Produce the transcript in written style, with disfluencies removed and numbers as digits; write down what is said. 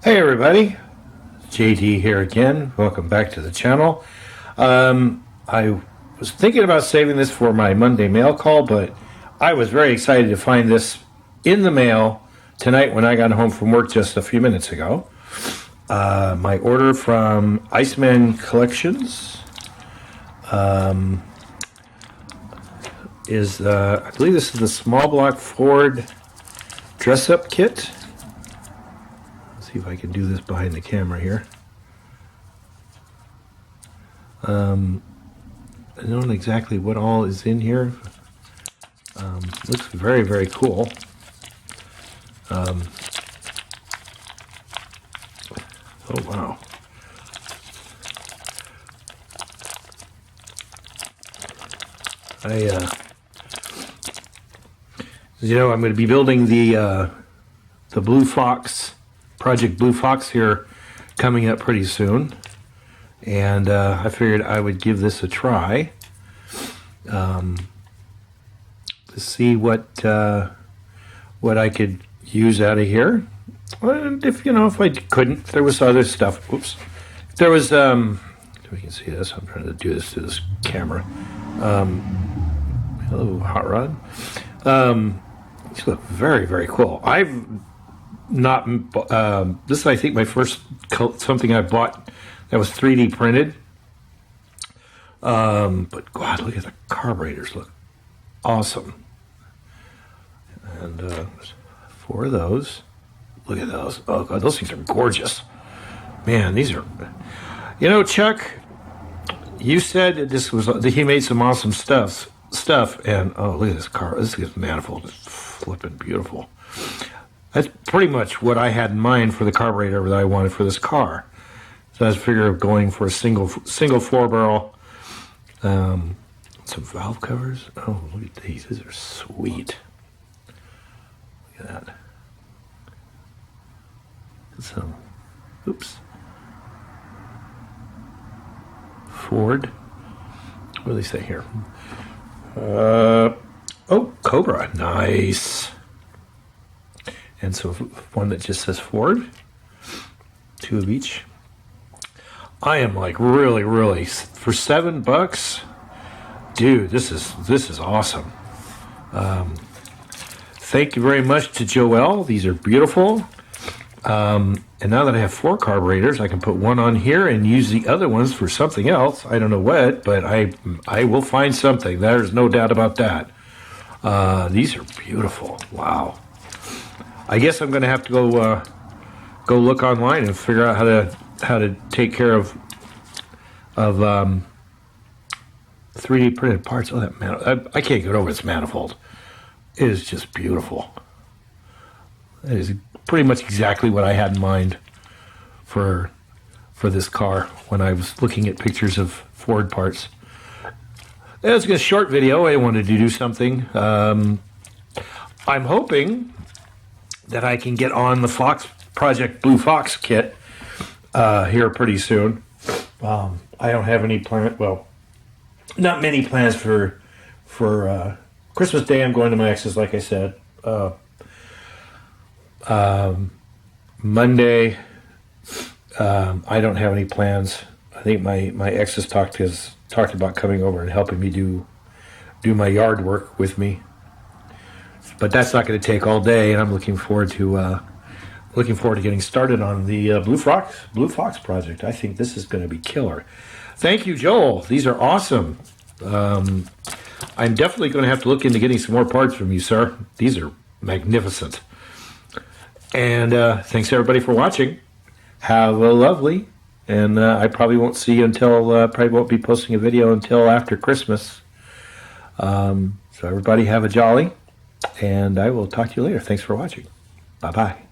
Hey everybody, JD here again. Welcome back to the channel. I was thinking about saving this for my Monday mail call, but I was very excited to find this in the mail tonight when I got home from work just a few minutes ago. My order from Iceman Collections is, I believe this is the small block Ford dress-up kit. See if I can do this behind the camera here. I don't know exactly what all is in here. Looks very, very cool. Oh, wow. I'm going to be building the Blue Fox, Project Blue Fox here coming up pretty soon. And I figured I would give this a try to see what I could use out of here. And if I couldn't, if there was other stuff. Oops. If there was, we can see this. I'm trying to do this to this camera. Hello, Hot Rod. These look very, very cool. I've not. This is, I think, my first something I bought that was 3D printed. But God, look at the carburetors. Look awesome. And 4 of those. Look at those. Oh God, those things are gorgeous. Man, these are. Chuck, you said that he made some awesome stuff, and oh, look at this car. This is manifold. It's flipping beautiful. That's pretty much what I had in mind for the carburetor that I wanted for this car. So I was figuring of going for a single 4-barrel. Some valve covers. Oh, look at these. These are sweet. Look at that. So, oops. Ford. What do they say here? Oh, Cobra. Nice. And so one that just says Ford. 2 of each. I am like really for $7, dude. This is awesome. Thank you very much to Joelle. These are beautiful. And now that I have 4 carburetors, I can put one on here and use the other ones for something else. I don't know what, but I will find something. There's no doubt about that. These are beautiful. Wow. I guess I'm going to have to go look online and figure out how to take care of 3D printed parts. Oh, that I can't get over this manifold. It is just beautiful. It is pretty much exactly what I had in mind for this car when I was looking at pictures of Ford parts. It was a short video. I wanted to do something. I'm hoping that I can get on the Project Blue Fox kit here pretty soon. I don't have any plan. Well, not many plans for Christmas Day. I'm going to my ex's, like I said. Monday, I don't have any plans. I think my ex has talked about coming over and helping me do my yard work with me. But that's not going to take all day, and I'm looking forward to getting started on the Blue Fox project. I think this is going to be killer. Thank you, Joel. These are awesome. I'm definitely going to have to look into getting some more parts from you, sir. These are magnificent. And thanks everybody for watching. Have a lovely, and I probably won't see you probably won't be posting a video until after Christmas. So everybody have a jolly. And I will talk to you later. Thanks for watching. Bye-bye.